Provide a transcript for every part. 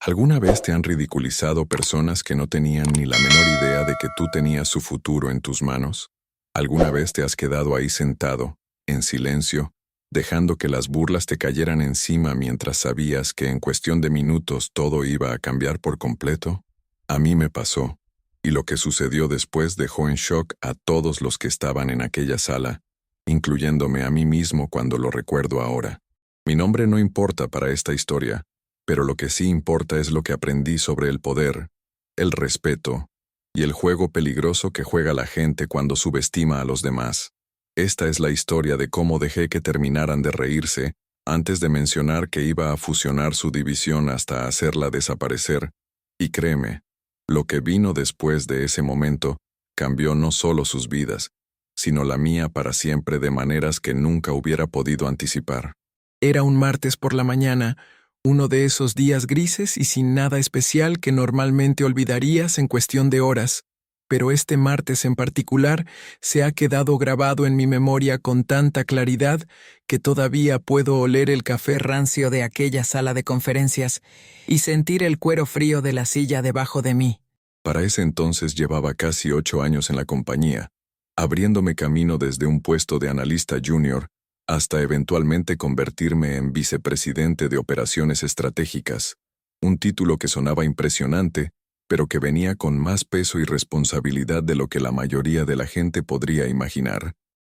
¿Alguna vez te han ridiculizado personas que no tenían ni la menor idea de que tú tenías su futuro en tus manos? ¿Alguna vez te has quedado ahí sentado, en silencio, dejando que las burlas te cayeran encima mientras sabías que en cuestión de minutos todo iba a cambiar por completo? A mí me pasó, y lo que sucedió después dejó en shock a todos los que estaban en aquella sala, incluyéndome a mí mismo cuando lo recuerdo ahora. Mi nombre no importa para esta historia, pero lo que sí importa es lo que aprendí sobre el poder, el respeto y el juego peligroso que juega la gente cuando subestima a los demás. Esta es la historia de cómo dejé que terminaran de reírse antes de mencionar que iba a fusionar su división hasta hacerla desaparecer, y créeme, lo que vino después de ese momento cambió no solo sus vidas, sino la mía para siempre de maneras que nunca hubiera podido anticipar. Era un martes por la mañana, uno de esos días grises y sin nada especial que normalmente olvidarías en cuestión de horas, pero este martes en particular se ha quedado grabado en mi memoria con tanta claridad que todavía puedo oler el café rancio de aquella sala de conferencias y sentir el cuero frío de la silla debajo de mí. Para ese entonces llevaba casi 8 años en la compañía, abriéndome camino desde un puesto de analista junior hasta eventualmente convertirme en vicepresidente de operaciones estratégicas, un título que sonaba impresionante, pero que venía con más peso y responsabilidad de lo que la mayoría de la gente podría imaginar.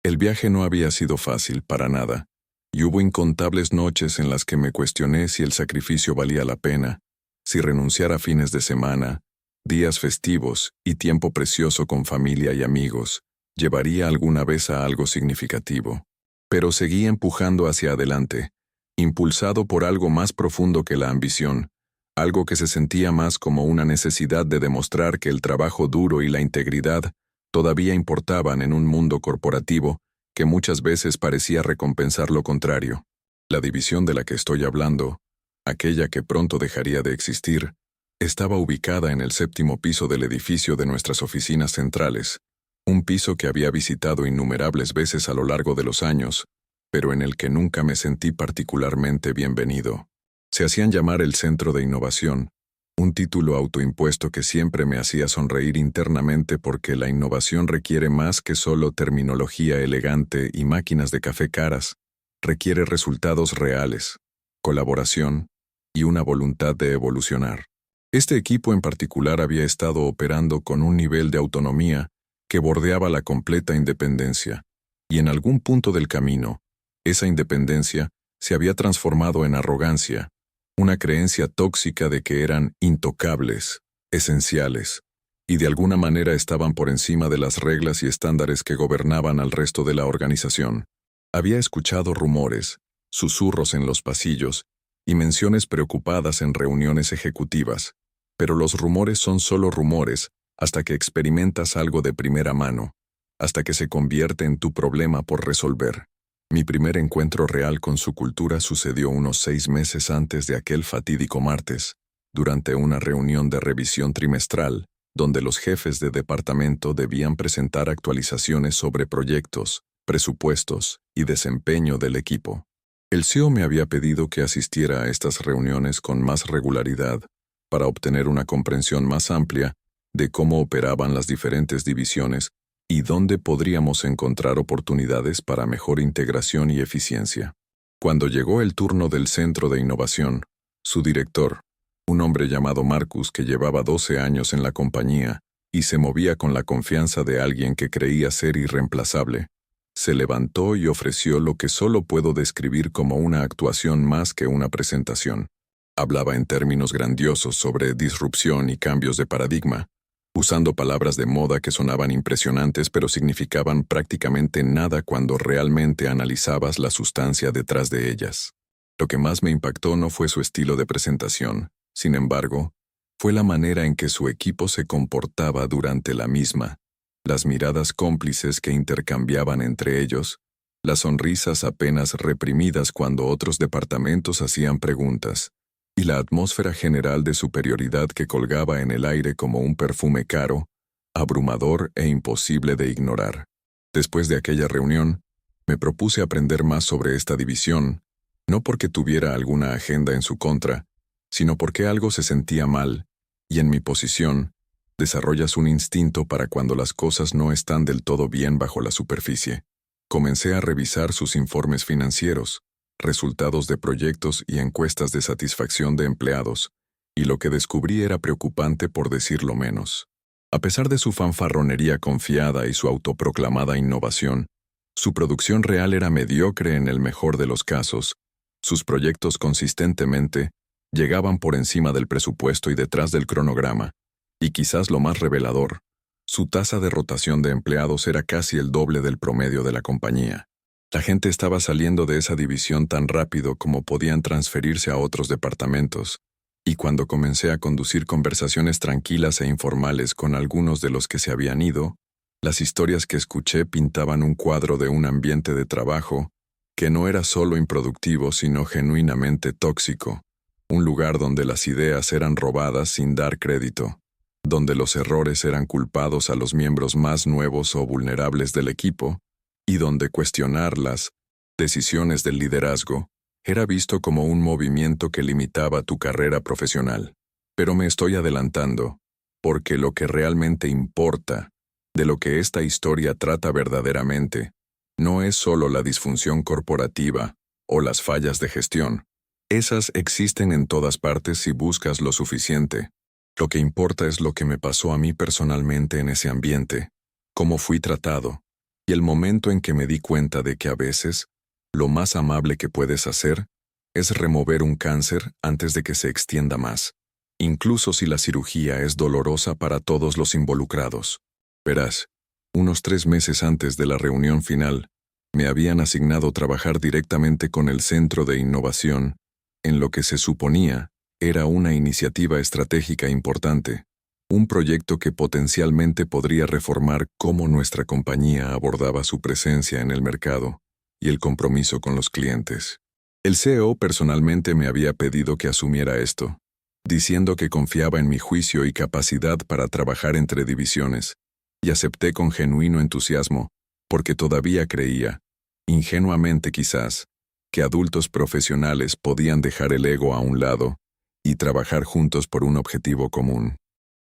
El viaje no había sido fácil, para nada, y hubo incontables noches en las que me cuestioné si el sacrificio valía la pena, si renunciar a fines de semana, días festivos y tiempo precioso con familia y amigos llevaría alguna vez a algo significativo. Pero seguí empujando hacia adelante, impulsado por algo más profundo que la ambición, algo que se sentía más como una necesidad de demostrar que el trabajo duro y la integridad todavía importaban en un mundo corporativo que muchas veces parecía recompensar lo contrario. La división de la que estoy hablando, aquella que pronto dejaría de existir, estaba ubicada en el 7º piso del edificio de nuestras oficinas centrales, un piso que había visitado innumerables veces a lo largo de los años, pero en el que nunca me sentí particularmente bienvenido. Se hacían llamar el Centro de Innovación, un título autoimpuesto que siempre me hacía sonreír internamente porque la innovación requiere más que solo terminología elegante y máquinas de café caras, requiere resultados reales, colaboración y una voluntad de evolucionar. Este equipo en particular había estado operando con un nivel de autonomía que bordeaba la completa independencia, y en algún punto del camino, esa independencia se había transformado en arrogancia, una creencia tóxica de que eran intocables, esenciales, y de alguna manera estaban por encima de las reglas y estándares que gobernaban al resto de la organización. Había escuchado rumores, susurros en los pasillos y menciones preocupadas en reuniones ejecutivas, pero los rumores son solo rumores hasta que experimentas algo de primera mano, hasta que se convierte en tu problema por resolver. Mi primer encuentro real con su cultura sucedió unos 6 meses antes de aquel fatídico martes, durante una reunión de revisión trimestral, donde los jefes de departamento debían presentar actualizaciones sobre proyectos, presupuestos y desempeño del equipo. El CEO me había pedido que asistiera a estas reuniones con más regularidad, para obtener una comprensión más amplia de cómo operaban las diferentes divisiones y dónde podríamos encontrar oportunidades para mejor integración y eficiencia. Cuando llegó el turno del Centro de Innovación, su director, un hombre llamado Marcus que llevaba 12 años en la compañía y se movía con la confianza de alguien que creía ser irreemplazable, se levantó y ofreció lo que solo puedo describir como una actuación más que una presentación. Hablaba en términos grandiosos sobre disrupción y cambios de paradigma, usando palabras de moda que sonaban impresionantes pero significaban prácticamente nada cuando realmente analizabas la sustancia detrás de ellas. Lo que más me impactó no fue su estilo de presentación, sin embargo, fue la manera en que su equipo se comportaba durante la misma, las miradas cómplices que intercambiaban entre ellos, las sonrisas apenas reprimidas cuando otros departamentos hacían preguntas, y la atmósfera general de superioridad que colgaba en el aire como un perfume caro, abrumador e imposible de ignorar. Después de aquella reunión, me propuse aprender más sobre esta división, no porque tuviera alguna agenda en su contra, sino porque algo se sentía mal, y en mi posición, desarrollas un instinto para cuando las cosas no están del todo bien bajo la superficie. Comencé a revisar sus informes financieros, resultados de proyectos y encuestas de satisfacción de empleados, y lo que descubrí era preocupante por decirlo menos. A pesar de su fanfarronería confiada y su autoproclamada innovación, su producción real era mediocre en el mejor de los casos. Sus proyectos consistentemente llegaban por encima del presupuesto y detrás del cronograma, y quizás lo más revelador, su tasa de rotación de empleados era casi el doble del promedio de la compañía. La gente estaba saliendo de esa división tan rápido como podían transferirse a otros departamentos, y cuando comencé a conducir conversaciones tranquilas e informales con algunos de los que se habían ido, las historias que escuché pintaban un cuadro de un ambiente de trabajo que no era solo improductivo sino genuinamente tóxico, un lugar donde las ideas eran robadas sin dar crédito, donde los errores eran culpados a los miembros más nuevos o vulnerables del equipo, y donde cuestionar las decisiones del liderazgo era visto como un movimiento que limitaba tu carrera profesional. Pero me estoy adelantando, porque lo que realmente importa, de lo que esta historia trata verdaderamente, no es solo la disfunción corporativa o las fallas de gestión. Esas existen en todas partes si buscas lo suficiente. Lo que importa es lo que me pasó a mí personalmente en ese ambiente, cómo fui tratado, y el momento en que me di cuenta de que a veces, lo más amable que puedes hacer es remover un cáncer antes de que se extienda más, incluso si la cirugía es dolorosa para todos los involucrados. Verás, unos 3 meses antes de la reunión final, me habían asignado trabajar directamente con el Centro de Innovación, en lo que se suponía era una iniciativa estratégica importante, un proyecto que potencialmente podría reformar cómo nuestra compañía abordaba su presencia en el mercado y el compromiso con los clientes. El CEO personalmente me había pedido que asumiera esto, diciendo que confiaba en mi juicio y capacidad para trabajar entre divisiones, y acepté con genuino entusiasmo, porque todavía creía, ingenuamente quizás, que adultos profesionales podían dejar el ego a un lado y trabajar juntos por un objetivo común.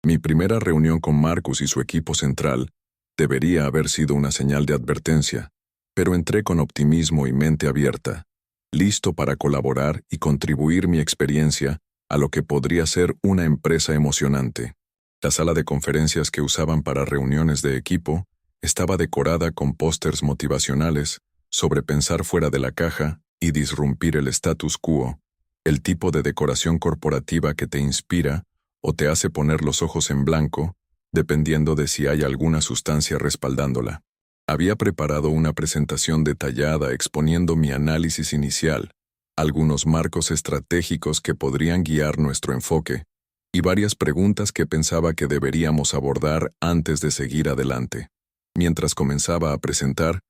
Mi primera reunión con Marcus y su equipo central debería haber sido una señal de advertencia, pero entré con optimismo y mente abierta, listo para colaborar y contribuir mi experiencia a lo que podría ser una empresa emocionante. La sala de conferencias que usaban para reuniones de equipo estaba decorada con pósters motivacionales sobre pensar fuera de la caja y disrumpir el status quo, el tipo de decoración corporativa que te inspira o te hace poner los ojos en blanco, dependiendo de si hay alguna sustancia respaldándola. Había preparado una presentación detallada exponiendo mi análisis inicial, algunos marcos estratégicos que podrían guiar nuestro enfoque, y varias preguntas que pensaba que deberíamos abordar antes de seguir adelante. Mientras comenzaba a presentar,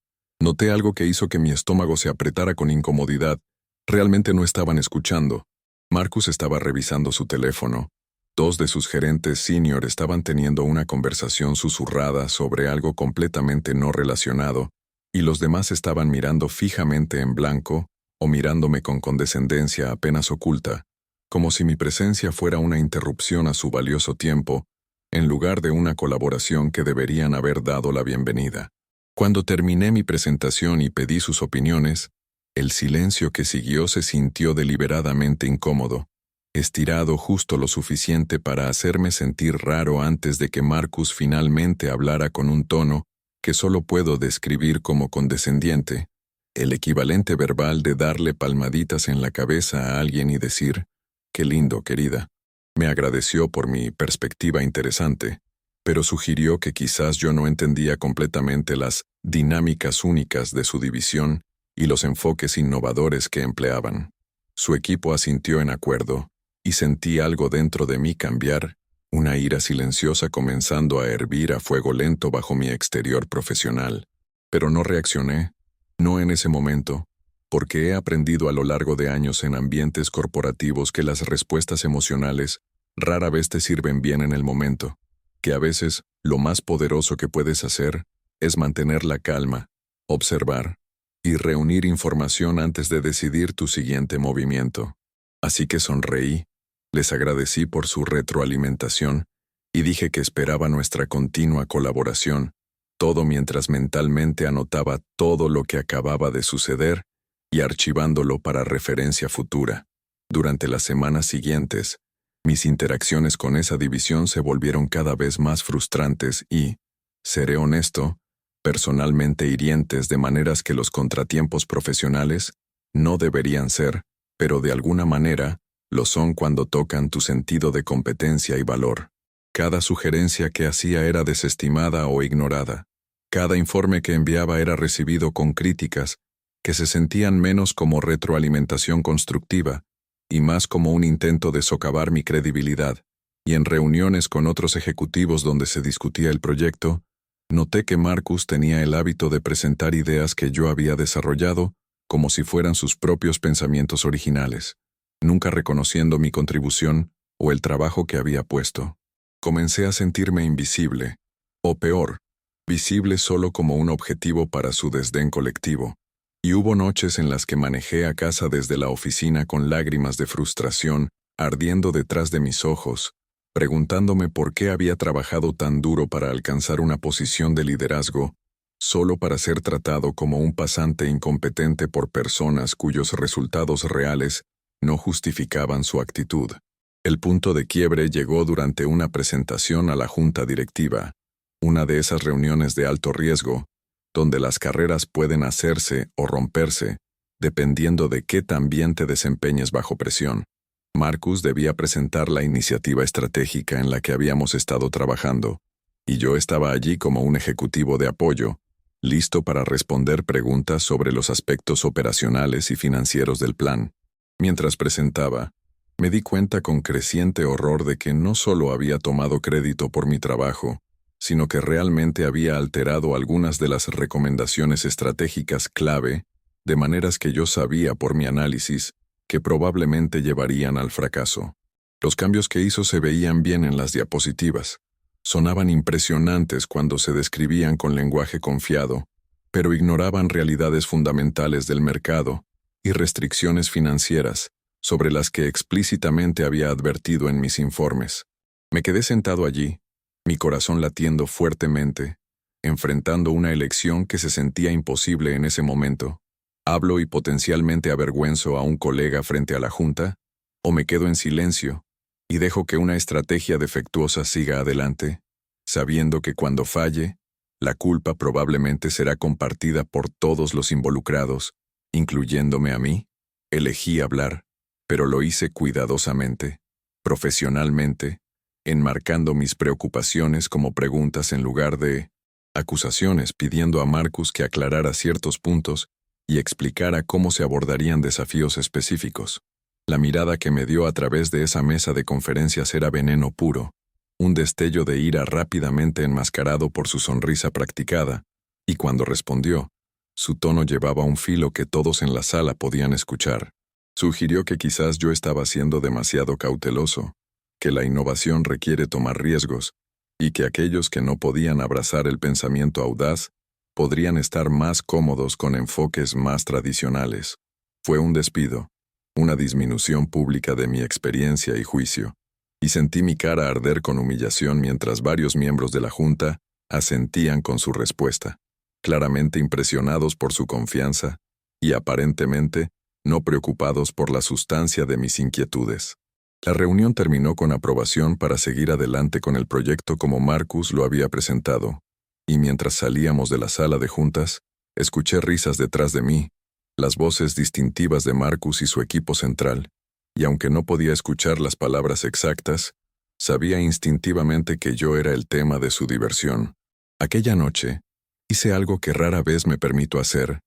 noté algo que hizo que mi estómago se apretara con incomodidad. Realmente no estaban escuchando. Marcus estaba revisando su teléfono. 2 de sus gerentes senior estaban teniendo una conversación susurrada sobre algo completamente no relacionado, y los demás estaban mirando fijamente en blanco o mirándome con condescendencia apenas oculta, como si mi presencia fuera una interrupción a su valioso tiempo, en lugar de una colaboración que deberían haber dado la bienvenida. Cuando terminé mi presentación y pedí sus opiniones, el silencio que siguió se sintió deliberadamente incómodo, estirado justo lo suficiente para hacerme sentir raro antes de que Marcus finalmente hablara con un tono que solo puedo describir como condescendiente, el equivalente verbal de darle palmaditas en la cabeza a alguien y decir, «Qué lindo, querida». Me agradeció por mi perspectiva interesante, pero sugirió que quizás yo no entendía completamente las dinámicas únicas de su división y los enfoques innovadores que empleaban. Su equipo asintió en acuerdo, y sentí algo dentro de mí cambiar, una ira silenciosa comenzando a hervir a fuego lento bajo mi exterior profesional. Pero no reaccioné, no en ese momento, porque he aprendido a lo largo de años en ambientes corporativos que las respuestas emocionales rara vez te sirven bien en el momento, que a veces lo más poderoso que puedes hacer es mantener la calma, observar y reunir información antes de decidir tu siguiente movimiento. Así que sonreí, Les agradecí por su retroalimentación y dije que esperaba nuestra continua colaboración, todo mientras mentalmente anotaba todo lo que acababa de suceder y archivándolo para referencia futura. Durante las semanas siguientes, mis interacciones con esa división se volvieron cada vez más frustrantes y, seré honesto, personalmente hirientes de maneras que los contratiempos profesionales no deberían ser, pero de alguna manera lo son cuando tocan tu sentido de competencia y valor. Cada sugerencia que hacía era desestimada o ignorada. Cada informe que enviaba era recibido con críticas que se sentían menos como retroalimentación constructiva y más como un intento de socavar mi credibilidad. Y en reuniones con otros ejecutivos donde se discutía el proyecto, noté que Marcus tenía el hábito de presentar ideas que yo había desarrollado como si fueran sus propios pensamientos originales, nunca reconociendo mi contribución o el trabajo que había puesto. Comencé a sentirme invisible, o peor, visible solo como un objetivo para su desdén colectivo, y hubo noches en las que manejé a casa desde la oficina con lágrimas de frustración ardiendo detrás de mis ojos, preguntándome por qué había trabajado tan duro para alcanzar una posición de liderazgo, solo para ser tratado como un pasante incompetente por personas cuyos resultados reales no justificaban su actitud. El punto de quiebre llegó durante una presentación a la junta directiva, una de esas reuniones de alto riesgo, donde las carreras pueden hacerse o romperse, dependiendo de qué tan bien te desempeñes bajo presión. Marcus debía presentar la iniciativa estratégica en la que habíamos estado trabajando, y yo estaba allí como un ejecutivo de apoyo, listo para responder preguntas sobre los aspectos operacionales y financieros del plan. Mientras presentaba, me di cuenta con creciente horror de que no solo había tomado crédito por mi trabajo, sino que realmente había alterado algunas de las recomendaciones estratégicas clave, de maneras que yo sabía por mi análisis que probablemente llevarían al fracaso. Los cambios que hizo se veían bien en las diapositivas. Sonaban impresionantes cuando se describían con lenguaje confiado, pero ignoraban realidades fundamentales del mercado y restricciones financieras sobre las que explícitamente había advertido en mis informes. Me quedé sentado allí, mi corazón latiendo fuertemente, enfrentando una elección que se sentía imposible en ese momento. ¿Hablo y potencialmente avergüenzo a un colega frente a la junta? ¿O me quedo en silencio y dejo que una estrategia defectuosa siga adelante, sabiendo que cuando falle, la culpa probablemente será compartida por todos los involucrados, incluyéndome a mí? Elegí hablar, pero lo hice cuidadosamente, profesionalmente, enmarcando mis preocupaciones como preguntas en lugar de acusaciones, pidiendo a Marcus que aclarara ciertos puntos y explicara cómo se abordarían desafíos específicos. La mirada que me dio a través de esa mesa de conferencias era veneno puro, un destello de ira rápidamente enmascarado por su sonrisa practicada, y cuando respondió, su tono llevaba un filo que todos en la sala podían escuchar. Sugirió que quizás yo estaba siendo demasiado cauteloso, que la innovación requiere tomar riesgos, y que aquellos que no podían abrazar el pensamiento audaz podrían estar más cómodos con enfoques más tradicionales. Fue un despido, una disminución pública de mi experiencia y juicio, y sentí mi cara arder con humillación mientras varios miembros de la junta asentían con su respuesta, claramente impresionados por su confianza y aparentemente no preocupados por la sustancia de mis inquietudes. La reunión terminó con aprobación para seguir adelante con el proyecto como Marcus lo había presentado, y mientras salíamos de la sala de juntas, escuché risas detrás de mí, las voces distintivas de Marcus y su equipo central, y aunque no podía escuchar las palabras exactas, sabía instintivamente que yo era el tema de su diversión. Aquella noche, hice algo que rara vez me permito hacer,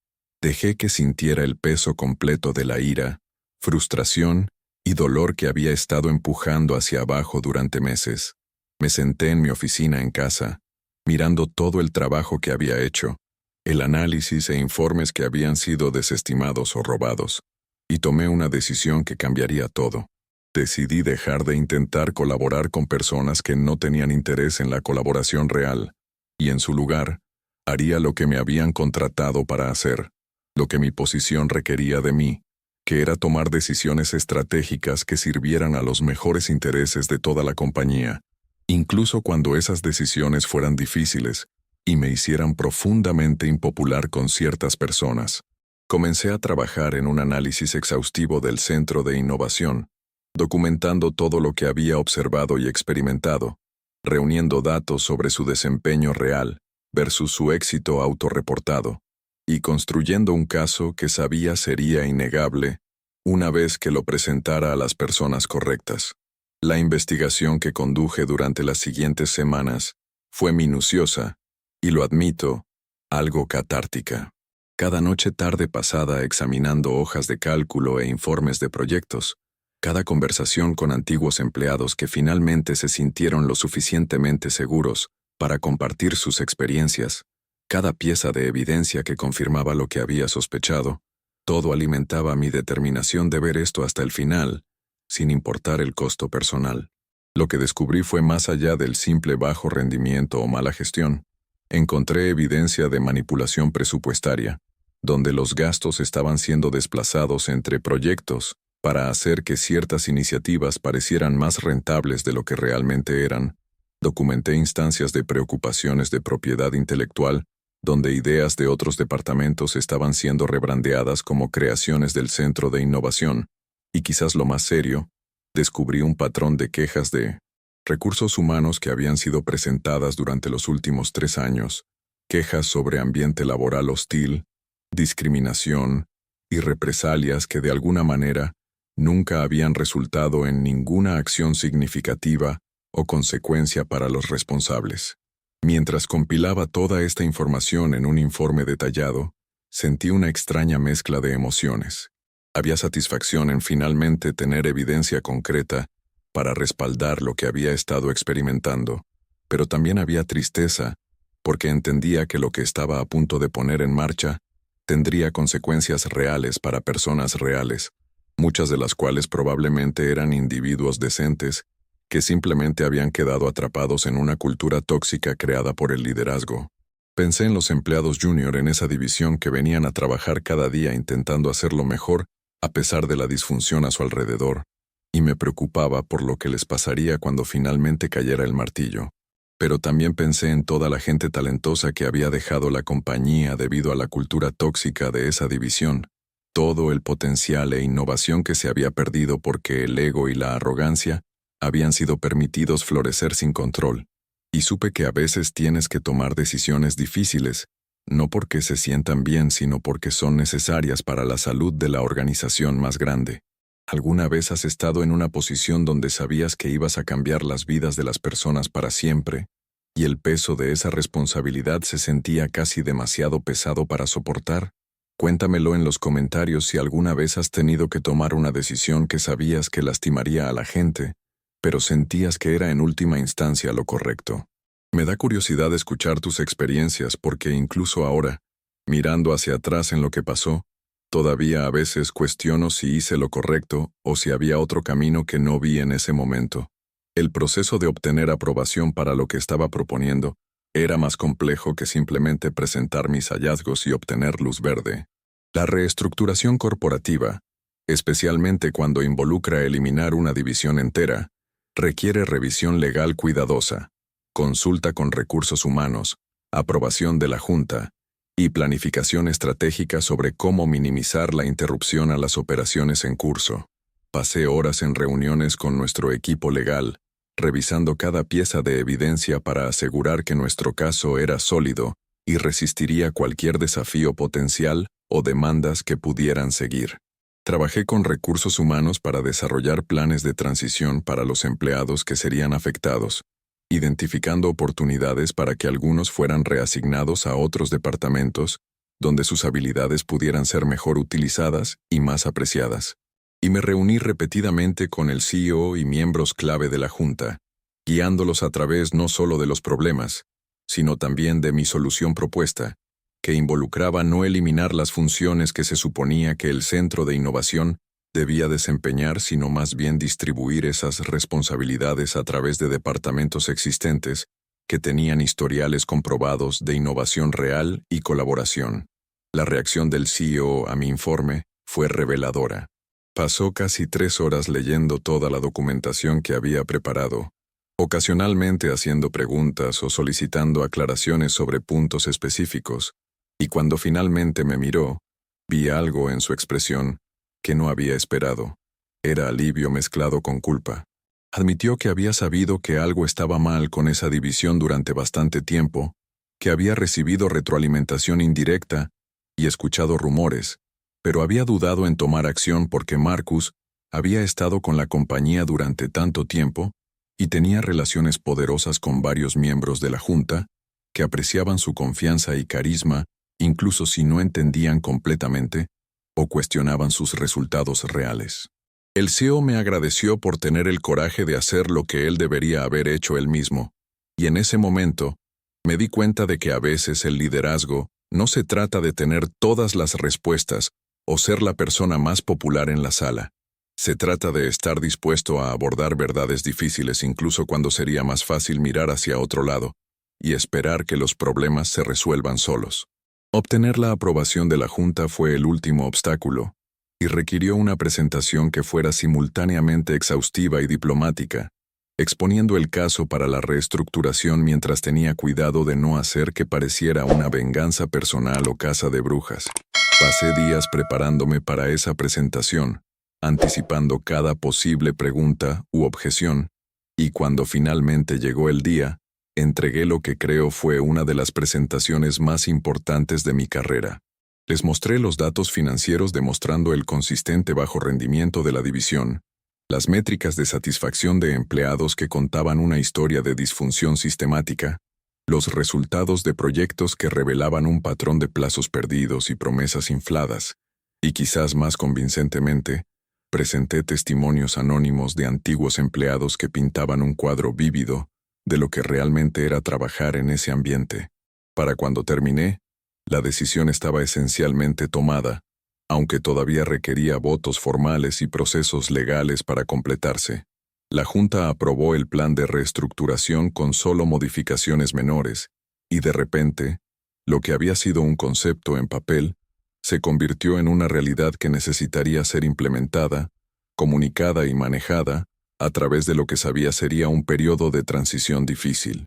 dejé que sintiera el peso completo de la ira, frustración y dolor que había estado empujando hacia abajo durante meses. Me senté en mi oficina en casa, mirando todo el trabajo que había hecho, el análisis e informes que habían sido desestimados o robados, y tomé una decisión que cambiaría todo. Decidí dejar de intentar colaborar con personas que no tenían interés en la colaboración real, y en su lugar, haría lo que me habían contratado para hacer, lo que mi posición requería de mí, que era tomar decisiones estratégicas que sirvieran a los mejores intereses de toda la compañía, incluso cuando esas decisiones fueran difíciles y me hicieran profundamente impopular con ciertas personas. Comencé a trabajar en un análisis exhaustivo del Centro de Innovación, documentando todo lo que había observado y experimentado, reuniendo datos sobre su desempeño real versus su éxito autorreportado, y construyendo un caso que sabía sería innegable una vez que lo presentara a las personas correctas. La investigación que conduje durante las siguientes semanas fue minuciosa, y lo admito, algo catártica. Cada noche tarde pasada examinando hojas de cálculo e informes de proyectos, cada conversación con antiguos empleados que finalmente se sintieron lo suficientemente seguros para compartir sus experiencias, cada pieza de evidencia que confirmaba lo que había sospechado, todo alimentaba mi determinación de ver esto hasta el final, sin importar el costo personal. Lo que descubrí fue más allá del simple bajo rendimiento o mala gestión. Encontré evidencia de manipulación presupuestaria, donde los gastos estaban siendo desplazados entre proyectos para hacer que ciertas iniciativas parecieran más rentables de lo que realmente eran. Documenté instancias de preocupaciones de propiedad intelectual, donde ideas de otros departamentos estaban siendo rebrandeadas como creaciones del Centro de Innovación, y quizás lo más serio, descubrí un patrón de quejas de recursos humanos que habían sido presentadas durante los últimos 3 años, quejas sobre ambiente laboral hostil, discriminación y represalias que de alguna manera nunca habían resultado en ninguna acción significativa o consecuencia para los responsables. Mientras compilaba toda esta información en un informe detallado, sentí una extraña mezcla de emociones. Había satisfacción en finalmente tener evidencia concreta para respaldar lo que había estado experimentando, pero también había tristeza, porque entendía que lo que estaba a punto de poner en marcha tendría consecuencias reales para personas reales, muchas de las cuales probablemente eran individuos decentes que simplemente habían quedado atrapados en una cultura tóxica creada por el liderazgo. Pensé en los empleados junior en esa división que venían a trabajar cada día intentando hacerlo mejor a pesar de la disfunción a su alrededor, y me preocupaba por lo que les pasaría cuando finalmente cayera el martillo. Pero también pensé en toda la gente talentosa que había dejado la compañía debido a la cultura tóxica de esa división, todo el potencial e innovación que se había perdido porque el ego y la arrogancia habían sido permitidos florecer sin control. Y supe que a veces tienes que tomar decisiones difíciles, no porque se sientan bien, sino porque son necesarias para la salud de la organización más grande. ¿Alguna vez has estado en una posición donde sabías que ibas a cambiar las vidas de las personas para siempre, y el peso de esa responsabilidad se sentía casi demasiado pesado para soportar? Cuéntamelo en los comentarios si alguna vez has tenido que tomar una decisión que sabías que lastimaría a la gente, pero sentías que era en última instancia lo correcto. Me da curiosidad escuchar tus experiencias porque incluso ahora, mirando hacia atrás en lo que pasó, todavía a veces cuestiono si hice lo correcto o si había otro camino que no vi en ese momento. El proceso de obtener aprobación para lo que estaba proponiendo era más complejo que simplemente presentar mis hallazgos y obtener luz verde. La reestructuración corporativa, especialmente cuando involucra eliminar una división entera, requiere revisión legal cuidadosa, consulta con recursos humanos, aprobación de la Junta y planificación estratégica sobre cómo minimizar la interrupción a las operaciones en curso. Pasé horas en reuniones con nuestro equipo legal, revisando cada pieza de evidencia para asegurar que nuestro caso era sólido y resistiría cualquier desafío potencial o demandas que pudieran seguir. Trabajé con recursos humanos para desarrollar planes de transición para los empleados que serían afectados, identificando oportunidades para que algunos fueran reasignados a otros departamentos, donde sus habilidades pudieran ser mejor utilizadas y más apreciadas. Y me reuní repetidamente con el CEO y miembros clave de la Junta, guiándolos a través no solo de los problemas, sino también de mi solución propuesta, que involucraba no eliminar las funciones que se suponía que el Centro de Innovación debía desempeñar, sino más bien distribuir esas responsabilidades a través de departamentos existentes que tenían historiales comprobados de innovación real y colaboración. La reacción del CEO a mi informe fue reveladora. Pasó casi 3 horas leyendo toda la documentación que había preparado, ocasionalmente haciendo preguntas o solicitando aclaraciones sobre puntos específicos, y cuando finalmente me miró, vi algo en su expresión que no había esperado. Era alivio mezclado con culpa. Admitió que había sabido que algo estaba mal con esa división durante bastante tiempo, que había recibido retroalimentación indirecta y escuchado rumores, pero había dudado en tomar acción porque Marcus había estado con la compañía durante tanto tiempo y tenía relaciones poderosas con varios miembros de la Junta que apreciaban su confianza y carisma, incluso si no entendían completamente o cuestionaban sus resultados reales. El CEO me agradeció por tener el coraje de hacer lo que él debería haber hecho él mismo, y en ese momento me di cuenta de que a veces el liderazgo no se trata de tener todas las respuestas o ser la persona más popular en la sala. Se trata de estar dispuesto a abordar verdades difíciles incluso cuando sería más fácil mirar hacia otro lado y esperar que los problemas se resuelvan solos. Obtener la aprobación de la Junta fue el último obstáculo, y requirió una presentación que fuera simultáneamente exhaustiva y diplomática, exponiendo el caso para la reestructuración mientras tenía cuidado de no hacer que pareciera una venganza personal o caza de brujas. Pasé días preparándome para esa presentación, anticipando cada posible pregunta u objeción, y cuando finalmente llegó el día, entregué lo que creo fue una de las presentaciones más importantes de mi carrera. Les mostré los datos financieros demostrando el consistente bajo rendimiento de la división, las métricas de satisfacción de empleados que contaban una historia de disfunción sistemática, los resultados de proyectos que revelaban un patrón de plazos perdidos y promesas infladas, y quizás más convincentemente, presenté testimonios anónimos de antiguos empleados que pintaban un cuadro vívido de lo que realmente era trabajar en ese ambiente. Para cuando terminé, la decisión estaba esencialmente tomada, aunque todavía requería votos formales y procesos legales para completarse. La Junta aprobó el plan de reestructuración con solo modificaciones menores, y de repente, lo que había sido un concepto en papel, se convirtió en una realidad que necesitaría ser implementada, comunicada y manejada a través de lo que sabía sería un periodo de transición difícil.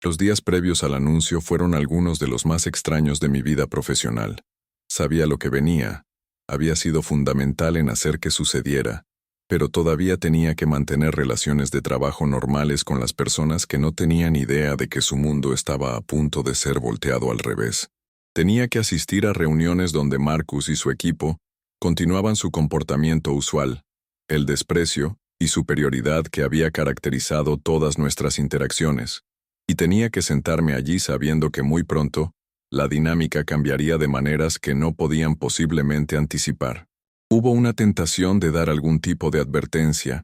Los días previos al anuncio fueron algunos de los más extraños de mi vida profesional. Sabía lo que venía, había sido fundamental en hacer que sucediera, pero todavía tenía que mantener relaciones de trabajo normales con las personas que no tenían idea de que su mundo estaba a punto de ser volteado al revés. Tenía que asistir a reuniones donde Marcus y su equipo continuaban su comportamiento usual, el desprecio y superioridad que había caracterizado todas nuestras interacciones, y tenía que sentarme allí sabiendo que muy pronto la dinámica cambiaría de maneras que no podían posiblemente anticipar. Hubo una tentación de dar algún tipo de advertencia,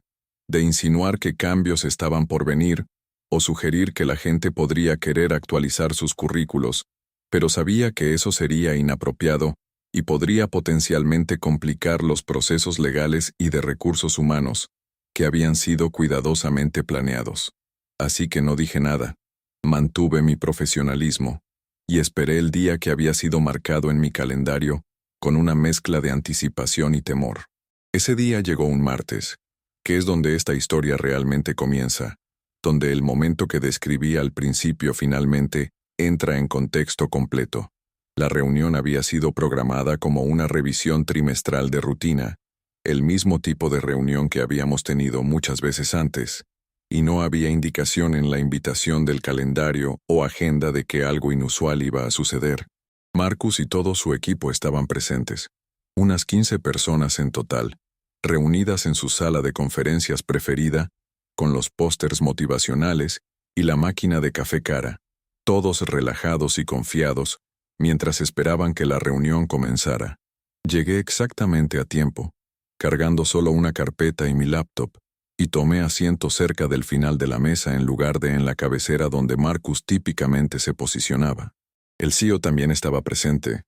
de insinuar que cambios estaban por venir, o sugerir que la gente podría querer actualizar sus currículos, pero sabía que eso sería inapropiado y podría potencialmente complicar los procesos legales y de recursos humanos, que habían sido cuidadosamente planeados. Así que no dije nada. Mantuve mi profesionalismo, y esperé el día que había sido marcado en mi calendario, con una mezcla de anticipación y temor. Ese día llegó un martes, que es donde esta historia realmente comienza, donde el momento que describí al principio finalmente entra en contexto completo. La reunión había sido programada como una revisión trimestral de rutina, el mismo tipo de reunión que habíamos tenido muchas veces antes, y no había indicación en la invitación del calendario o agenda de que algo inusual iba a suceder. Marcus y todo su equipo estaban presentes, unas 15 personas en total, reunidas en su sala de conferencias preferida, con los pósters motivacionales y la máquina de café cara, todos relajados y confiados, mientras esperaban que la reunión comenzara. Llegué exactamente a tiempo, cargando solo una carpeta y mi laptop, y tomé asiento cerca del final de la mesa en lugar de en la cabecera donde Marcus típicamente se posicionaba. El CEO también estaba presente,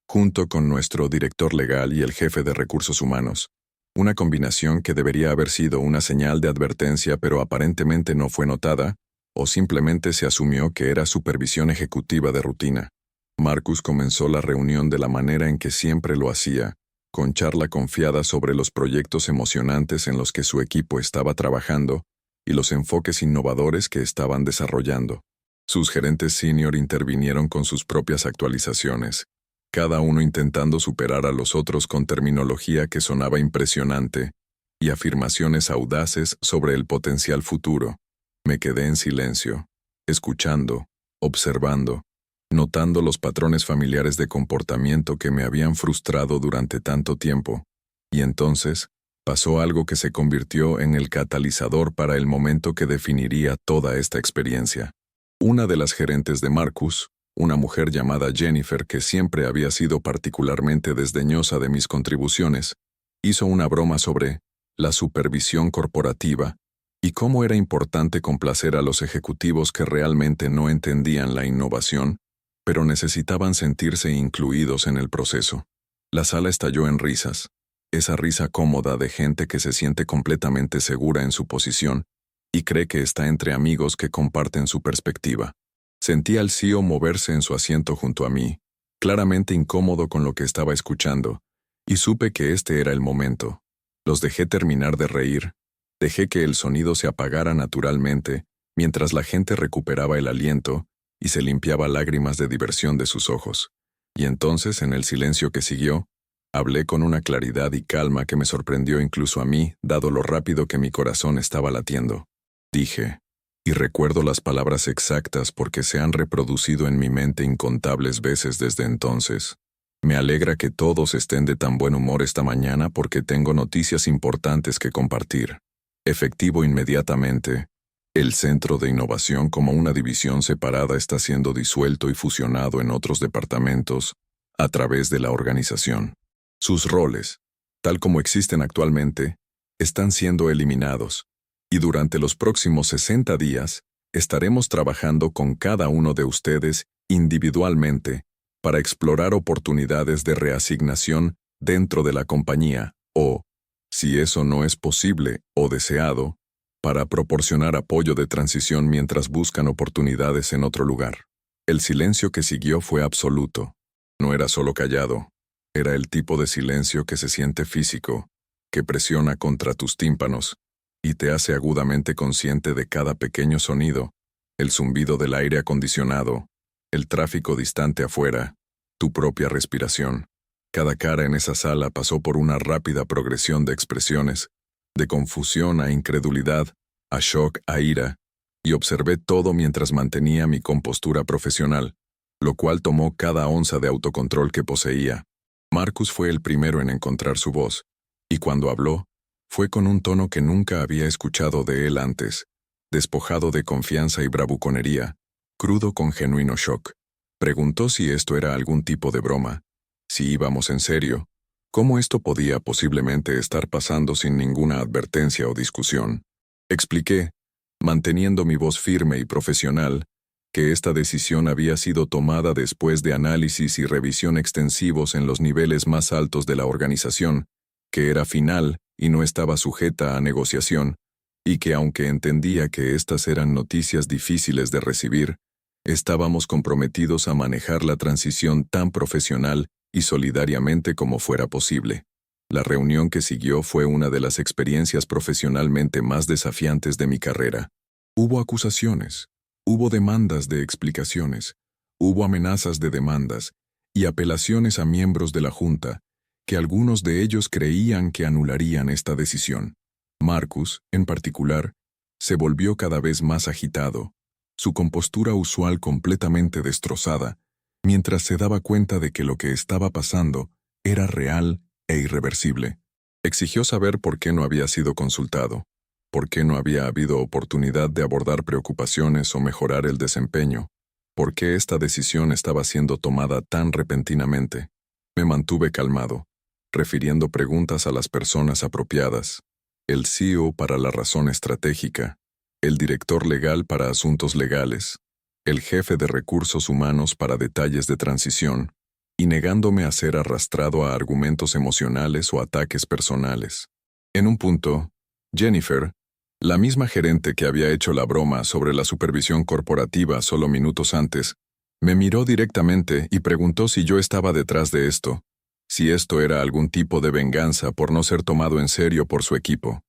junto con nuestro director legal y el jefe de recursos humanos, una combinación que debería haber sido una señal de advertencia pero aparentemente no fue notada, o simplemente se asumió que era supervisión ejecutiva de rutina. Marcus comenzó la reunión de la manera en que siempre lo hacía, con charla confiada sobre los proyectos emocionantes en los que su equipo estaba trabajando y los enfoques innovadores que estaban desarrollando. Sus gerentes senior intervinieron con sus propias actualizaciones, cada uno intentando superar a los otros con terminología que sonaba impresionante y afirmaciones audaces sobre el potencial futuro. Me quedé en silencio, escuchando, observando, notando los patrones familiares de comportamiento que me habían frustrado durante tanto tiempo. Y entonces, pasó algo que se convirtió en el catalizador para el momento que definiría toda esta experiencia. Una de las gerentes de Marcus, una mujer llamada Jennifer que siempre había sido particularmente desdeñosa de mis contribuciones, hizo una broma sobre la supervisión corporativa y cómo era importante complacer a los ejecutivos que realmente no entendían la innovación, pero necesitaban sentirse incluidos en el proceso. La sala estalló en risas, esa risa cómoda de gente que se siente completamente segura en su posición y cree que está entre amigos que comparten su perspectiva. Sentí al CEO moverse en su asiento junto a mí, claramente incómodo con lo que estaba escuchando, y supe que este era el momento. Los dejé terminar de reír, dejé que el sonido se apagara naturalmente, mientras la gente recuperaba el aliento y se limpiaba lágrimas de diversión de sus ojos. Y entonces, en el silencio que siguió, hablé con una claridad y calma que me sorprendió incluso a mí, dado lo rápido que mi corazón estaba latiendo. Dije, y recuerdo las palabras exactas porque se han reproducido en mi mente incontables veces desde entonces. Me alegra que todos estén de tan buen humor esta mañana porque tengo noticias importantes que compartir. Efectivo inmediatamente. El Centro de Innovación como una división separada está siendo disuelto y fusionado en otros departamentos a través de la organización. Sus roles, tal como existen actualmente, están siendo eliminados, y durante los próximos 60 días estaremos trabajando con cada uno de ustedes individualmente para explorar oportunidades de reasignación dentro de la compañía o, si eso no es posible o deseado, para proporcionar apoyo de transición mientras buscan oportunidades en otro lugar. El silencio que siguió fue absoluto. No era solo callado, era el tipo de silencio que se siente físico, que presiona contra tus tímpanos y te hace agudamente consciente de cada pequeño sonido, el zumbido del aire acondicionado, el tráfico distante afuera, tu propia respiración. Cada cara en esa sala pasó por una rápida progresión de expresiones, de confusión a incredulidad, a shock a ira, y observé todo mientras mantenía mi compostura profesional, lo cual tomó cada onza de autocontrol que poseía. Marcus fue el primero en encontrar su voz, y cuando habló, fue con un tono que nunca había escuchado de él antes, despojado de confianza y bravuconería, crudo con genuino shock. Preguntó si esto era algún tipo de broma, si íbamos en serio, cómo esto podía posiblemente estar pasando sin ninguna advertencia o discusión. Expliqué, manteniendo mi voz firme y profesional, que esta decisión había sido tomada después de análisis y revisión extensivos en los niveles más altos de la organización, que era final y no estaba sujeta a negociación, y que aunque entendía que estas eran noticias difíciles de recibir, estábamos comprometidos a manejar la transición tan profesional y solidariamente como fuera posible. La reunión que siguió fue una de las experiencias profesionalmente más desafiantes de mi carrera. Hubo acusaciones, hubo demandas de explicaciones, hubo amenazas de demandas y apelaciones a miembros de la Junta, que algunos de ellos creían que anularían esta decisión. Marcus, en particular, se volvió cada vez más agitado, su compostura usual completamente destrozada, mientras se daba cuenta de que lo que estaba pasando era real e irreversible. Exigió saber por qué no había sido consultado, por qué no había habido oportunidad de abordar preocupaciones o mejorar el desempeño, por qué esta decisión estaba siendo tomada tan repentinamente. Me mantuve calmado, refiriendo preguntas a las personas apropiadas, el CEO para la razón estratégica, el director legal para asuntos legales, el jefe de recursos humanos para detalles de transición, y negándome a ser arrastrado a argumentos emocionales o ataques personales. En un punto, Jennifer, la misma gerente que había hecho la broma sobre la supervisión corporativa solo minutos antes, me miró directamente y preguntó si yo estaba detrás de esto, si esto era algún tipo de venganza por no ser tomado en serio por su equipo.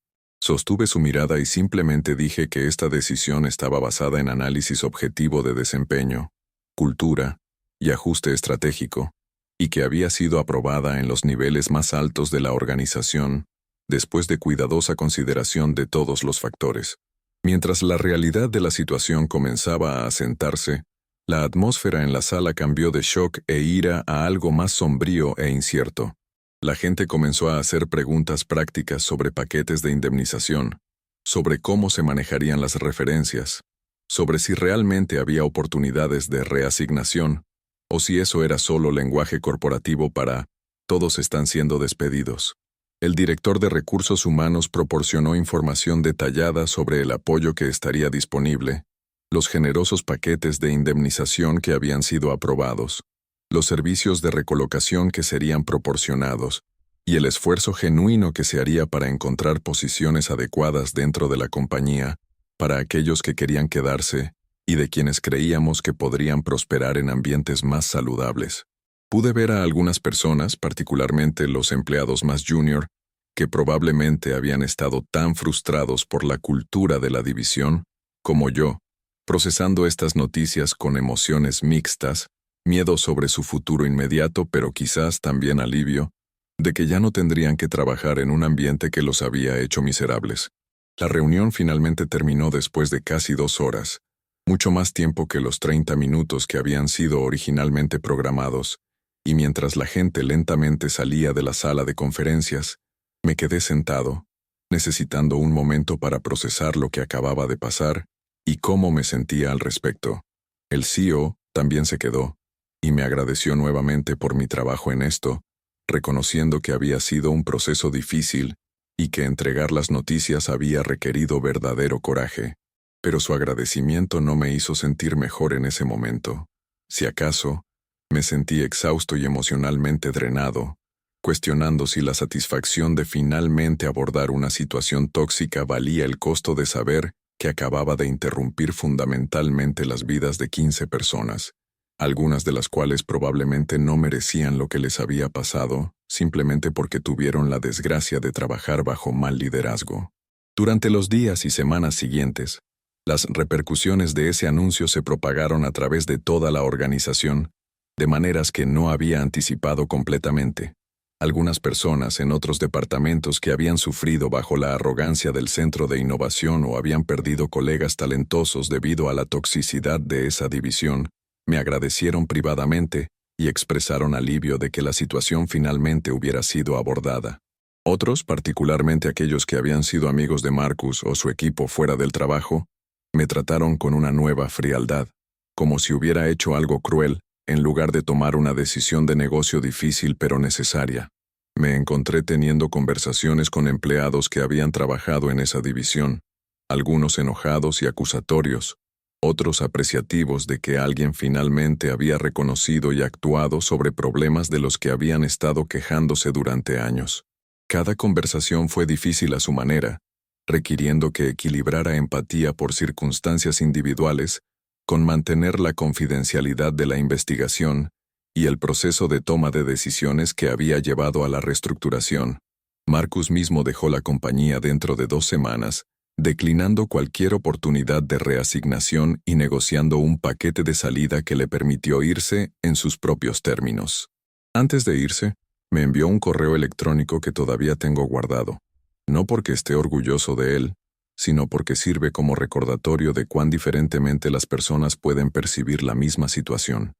Sostuve su mirada y simplemente dije que esta decisión estaba basada en análisis objetivo de desempeño, cultura y ajuste estratégico, y que había sido aprobada en los niveles más altos de la organización, después de cuidadosa consideración de todos los factores. Mientras la realidad de la situación comenzaba a asentarse, la atmósfera en la sala cambió de shock e ira a algo más sombrío e incierto. La gente comenzó a hacer preguntas prácticas sobre paquetes de indemnización, sobre cómo se manejarían las referencias, sobre si realmente había oportunidades de reasignación, o si eso era solo lenguaje corporativo para «todos están siendo despedidos». El director de recursos humanos proporcionó información detallada sobre el apoyo que estaría disponible, los generosos paquetes de indemnización que habían sido aprobados, los servicios de recolocación que serían proporcionados, y el esfuerzo genuino que se haría para encontrar posiciones adecuadas dentro de la compañía para aquellos que querían quedarse y de quienes creíamos que podrían prosperar en ambientes más saludables. Pude ver a algunas personas, particularmente los empleados más junior, que probablemente habían estado tan frustrados por la cultura de la división como yo, procesando estas noticias con emociones mixtas, miedo sobre su futuro inmediato, pero quizás también alivio, de que ya no tendrían que trabajar en un ambiente que los había hecho miserables. La reunión finalmente terminó después de casi 2 horas, mucho más tiempo que los 30 minutos que habían sido originalmente programados, y mientras la gente lentamente salía de la sala de conferencias, me quedé sentado, necesitando un momento para procesar lo que acababa de pasar y cómo me sentía al respecto. El CEO también se quedó, y me agradeció nuevamente por mi trabajo en esto, reconociendo que había sido un proceso difícil y que entregar las noticias había requerido verdadero coraje. Pero su agradecimiento no me hizo sentir mejor en ese momento. Si acaso, me sentí exhausto y emocionalmente drenado, cuestionando si la satisfacción de finalmente abordar una situación tóxica valía el costo de saber que acababa de interrumpir fundamentalmente las vidas de 15 personas, algunas de las cuales probablemente no merecían lo que les había pasado, simplemente porque tuvieron la desgracia de trabajar bajo mal liderazgo. Durante los días y semanas siguientes, las repercusiones de ese anuncio se propagaron a través de toda la organización, de maneras que no había anticipado completamente. Algunas personas en otros departamentos que habían sufrido bajo la arrogancia del centro de innovación o habían perdido colegas talentosos debido a la toxicidad de esa división, me agradecieron privadamente y expresaron alivio de que la situación finalmente hubiera sido abordada. Otros, particularmente aquellos que habían sido amigos de Marcus o su equipo fuera del trabajo, me trataron con una nueva frialdad, como si hubiera hecho algo cruel, en lugar de tomar una decisión de negocio difícil pero necesaria. Me encontré teniendo conversaciones con empleados que habían trabajado en esa división, algunos enojados y acusatorios, otros apreciativos de que alguien finalmente había reconocido y actuado sobre problemas de los que habían estado quejándose durante años. Cada conversación fue difícil a su manera, requiriendo que equilibrara empatía por circunstancias individuales con mantener la confidencialidad de la investigación y el proceso de toma de decisiones que había llevado a la reestructuración. Marcus mismo dejó la compañía dentro de 2 semanas, declinando cualquier oportunidad de reasignación y negociando un paquete de salida que le permitió irse en sus propios términos. Antes de irse, me envió un correo electrónico que todavía tengo guardado, no porque esté orgulloso de él, sino porque sirve como recordatorio de cuán diferentemente las personas pueden percibir la misma situación.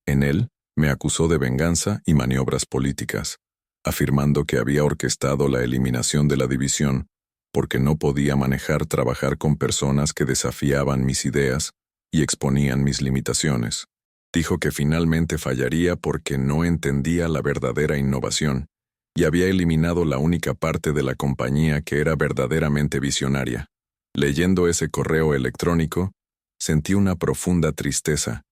En él, me acusó de venganza y maniobras políticas, afirmando que había orquestado la eliminación de la división porque no podía manejar trabajar con personas que desafiaban mis ideas y exponían mis limitaciones. Dijo que finalmente fallaría porque no entendía la verdadera innovación y había eliminado la única parte de la compañía que era verdaderamente visionaria. Leyendo ese correo electrónico, sentí una profunda tristeza,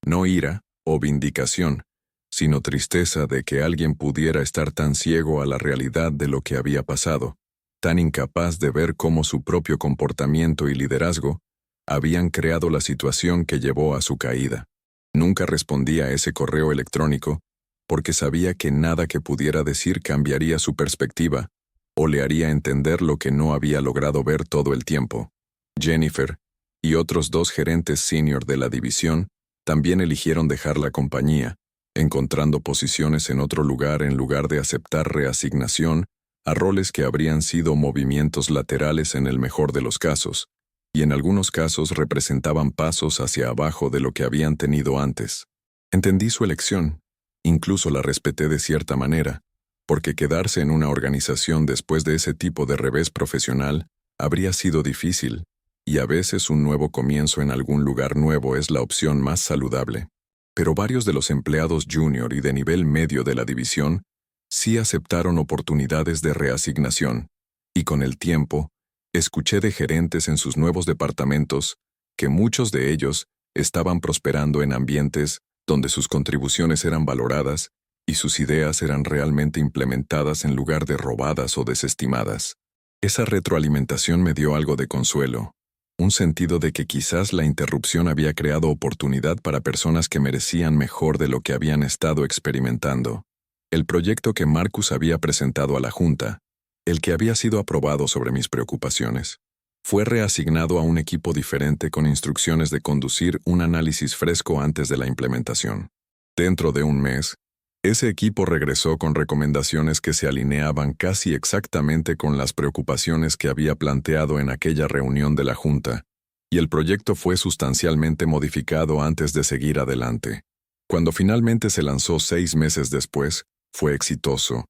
no ira o vindicación, sino tristeza de que alguien pudiera estar tan ciego a la realidad de lo que había pasado, tan incapaz de ver cómo su propio comportamiento y liderazgo habían creado la situación que llevó a su caída. Nunca respondí a ese correo electrónico, porque sabía que nada que pudiera decir cambiaría su perspectiva o le haría entender lo que no había logrado ver todo el tiempo. Jennifer y otros 2 gerentes senior de la división también eligieron dejar la compañía, encontrando posiciones en otro lugar en lugar de aceptar reasignación a roles que habrían sido movimientos laterales en el mejor de los casos, y en algunos casos representaban pasos hacia abajo de lo que habían tenido antes. Entendí su elección, incluso la respeté de cierta manera, porque quedarse en una organización después de ese tipo de revés profesional habría sido difícil, y a veces un nuevo comienzo en algún lugar nuevo es la opción más saludable. Pero varios de los empleados junior y de nivel medio de la división sí aceptaron oportunidades de reasignación, y con el tiempo, escuché de gerentes en sus nuevos departamentos que muchos de ellos estaban prosperando en ambientes donde sus contribuciones eran valoradas y sus ideas eran realmente implementadas en lugar de robadas o desestimadas. Esa retroalimentación me dio algo de consuelo, un sentido de que quizás la interrupción había creado oportunidad para personas que merecían mejor de lo que habían estado experimentando. El proyecto que Marcus había presentado a la Junta, el que había sido aprobado sobre mis preocupaciones, fue reasignado a un equipo diferente con instrucciones de conducir un análisis fresco antes de la implementación. Dentro de un mes, ese equipo regresó con recomendaciones que se alineaban casi exactamente con las preocupaciones que había planteado en aquella reunión de la Junta, y el proyecto fue sustancialmente modificado antes de seguir adelante. Cuando finalmente se lanzó 6 meses después, fue exitoso,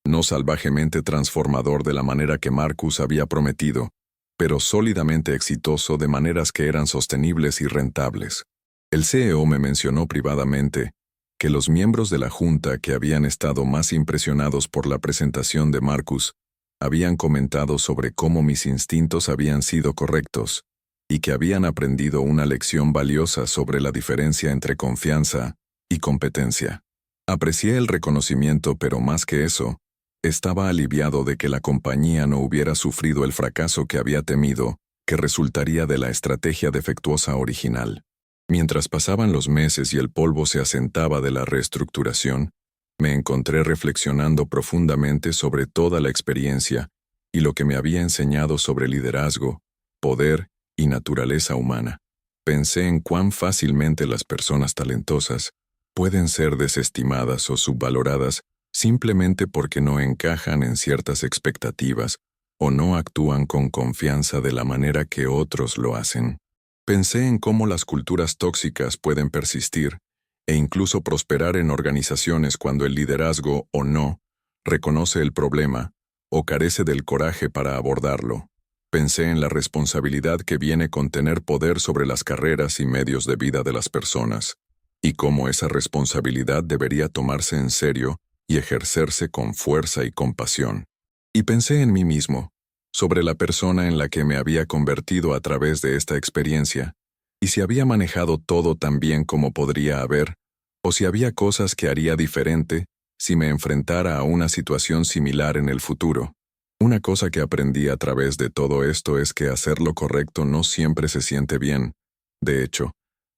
no salvajemente transformador de la manera que Marcus había prometido, pero sólidamente exitoso de maneras que eran sostenibles y rentables. El CEO me mencionó privadamente que los miembros de la Junta que habían estado más impresionados por la presentación de Marcus habían comentado sobre cómo mis instintos habían sido correctos y que habían aprendido una lección valiosa sobre la diferencia entre confianza y competencia. Aprecié el reconocimiento, pero más que eso, estaba aliviado de que la compañía no hubiera sufrido el fracaso que había temido, que resultaría de la estrategia defectuosa original. Mientras pasaban los meses y el polvo se asentaba de la reestructuración, me encontré reflexionando profundamente sobre toda la experiencia y lo que me había enseñado sobre liderazgo, poder y naturaleza humana. Pensé en cuán fácilmente las personas talentosas pueden ser desestimadas o subvaloradas simplemente porque no encajan en ciertas expectativas o no actúan con confianza de la manera que otros lo hacen. Pensé en cómo las culturas tóxicas pueden persistir e incluso prosperar en organizaciones cuando el liderazgo o no reconoce el problema o carece del coraje para abordarlo. Pensé en la responsabilidad que viene con tener poder sobre las carreras y medios de vida de las personas, y cómo esa responsabilidad debería tomarse en serio y ejercerse con fuerza y compasión. Y pensé en mí mismo, sobre la persona en la que me había convertido a través de esta experiencia, y si había manejado todo tan bien como podría haber, o si había cosas que haría diferente si me enfrentara a una situación similar en el futuro. Una cosa que aprendí a través de todo esto es que hacer lo correcto no siempre se siente bien. De hecho,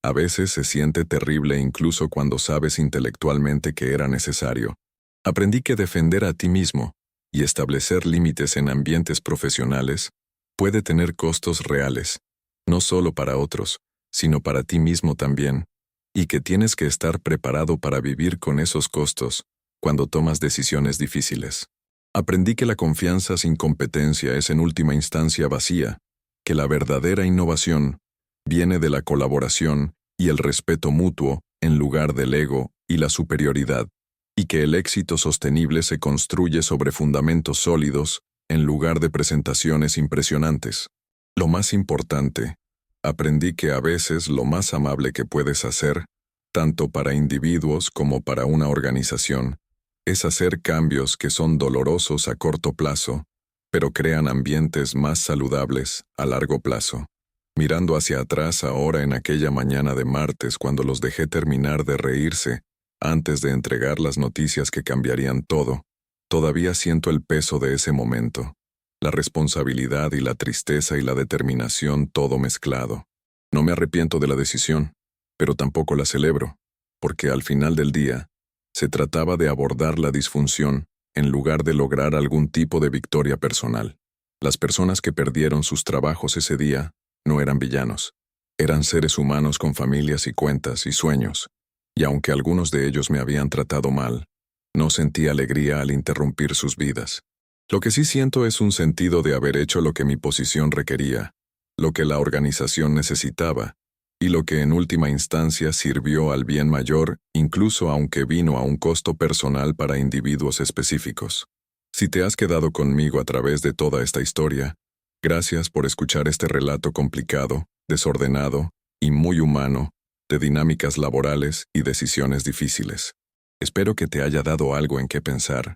a veces se siente terrible incluso cuando sabes intelectualmente que era necesario. Aprendí que defender a ti mismo y establecer límites en ambientes profesionales puede tener costos reales, no solo para otros, sino para ti mismo también, y que tienes que estar preparado para vivir con esos costos cuando tomas decisiones difíciles. Aprendí que la confianza sin competencia es en última instancia vacía, que la verdadera innovación viene de la colaboración y el respeto mutuo en lugar del ego y la superioridad, y que el éxito sostenible se construye sobre fundamentos sólidos en lugar de presentaciones impresionantes. Lo más importante, aprendí que a veces lo más amable que puedes hacer, tanto para individuos como para una organización, es hacer cambios que son dolorosos a corto plazo, pero crean ambientes más saludables a largo plazo. Mirando hacia atrás ahora en aquella mañana de martes cuando los dejé terminar de reírse, antes de entregar las noticias que cambiarían todo, todavía siento el peso de ese momento, la responsabilidad y la tristeza y la determinación todo mezclado. No me arrepiento de la decisión, pero tampoco la celebro, porque al final del día, Se trataba de abordar la disfunción, en lugar de lograr algún tipo de victoria personal. Las personas que perdieron sus trabajos ese día no eran villanos. Eran seres humanos con familias y cuentas y sueños. Y aunque algunos de ellos me habían tratado mal, no sentí alegría al interrumpir sus vidas. Lo que sí siento es un sentido de haber hecho lo que mi posición requería, lo que la organización necesitaba, y lo que en última instancia sirvió al bien mayor, incluso aunque vino a un costo personal para individuos específicos. Si te has quedado conmigo a través de toda esta historia, gracias por escuchar este relato complicado, desordenado y muy humano de dinámicas laborales y decisiones difíciles. Espero que te haya dado algo en qué pensar,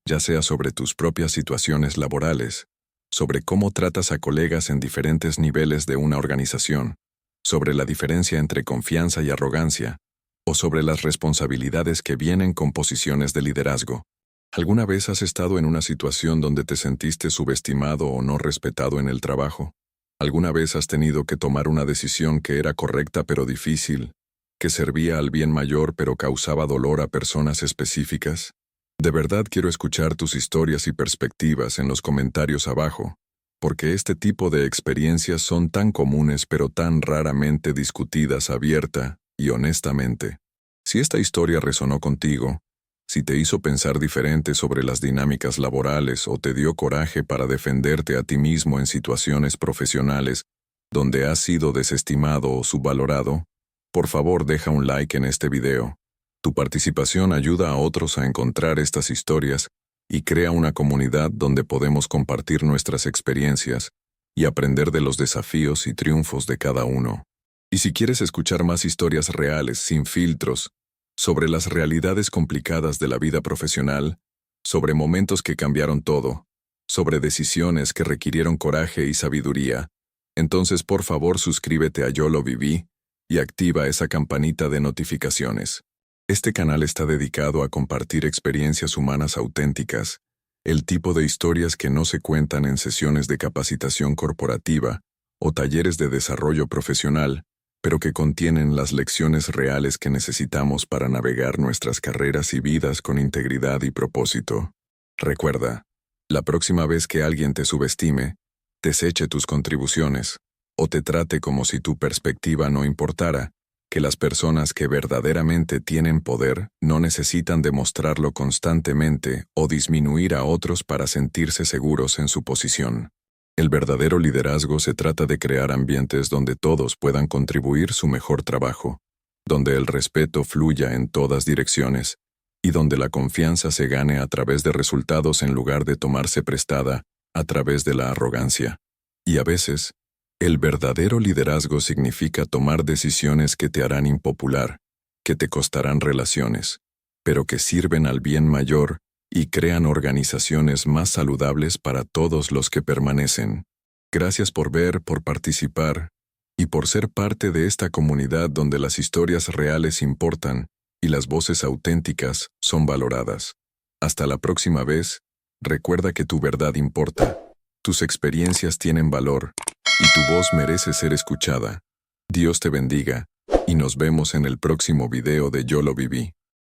ya sea sobre tus propias situaciones laborales, sobre cómo tratas a colegas en diferentes niveles de una organización, sobre la diferencia entre confianza y arrogancia, o sobre las responsabilidades que vienen con posiciones de liderazgo. ¿Alguna vez has estado en una situación donde te sentiste subestimado o no respetado en el trabajo? ¿Alguna vez has tenido que tomar una decisión que era correcta pero difícil, que servía al bien mayor pero causaba dolor a personas específicas? De verdad quiero escuchar tus historias y perspectivas en los comentarios abajo, porque este tipo de experiencias son tan comunes pero tan raramente discutidas abierta y honestamente. Si esta historia resonó contigo, si te hizo pensar diferente sobre las dinámicas laborales o te dio coraje para defenderte a ti mismo en situaciones profesionales donde has sido desestimado o subvalorado, por favor deja un like en este video. Tu participación ayuda a otros a encontrar estas historias y crea una comunidad donde podemos compartir nuestras experiencias y aprender de los desafíos y triunfos de cada uno. Y si quieres escuchar más historias reales, sin filtros, sobre las realidades complicadas de la vida profesional, sobre momentos que cambiaron todo, sobre decisiones que requirieron coraje y sabiduría, entonces por favor suscríbete a Yo Lo Viví y activa esa campanita de notificaciones. Este canal está dedicado a compartir experiencias humanas auténticas, el tipo de historias que no se cuentan en sesiones de capacitación corporativa o talleres de desarrollo profesional, pero que contienen las lecciones reales que necesitamos para navegar nuestras carreras y vidas con integridad y propósito. Recuerda, la próxima vez que alguien te subestime, deseche tus contribuciones, o te trate como si tu perspectiva no importara, que las personas que verdaderamente tienen poder no necesitan demostrarlo constantemente o disminuir a otros para sentirse seguros en su posición. El verdadero liderazgo se trata de crear ambientes donde todos puedan contribuir su mejor trabajo, donde el respeto fluya en todas direcciones y donde la confianza se gane a través de resultados en lugar de tomarse prestada a través de la arrogancia. Y a veces, el verdadero liderazgo significa tomar decisiones que te harán impopular, que te costarán relaciones, pero que sirven al bien mayor y crean organizaciones más saludables para todos los que permanecen. Gracias por ver, por participar y por ser parte de esta comunidad donde las historias reales importan y las voces auténticas son valoradas. Hasta la próxima vez, recuerda que tu verdad importa, tus experiencias tienen valor y tu voz merece ser escuchada. Dios te bendiga y nos vemos en el próximo video de Yo Lo Viví.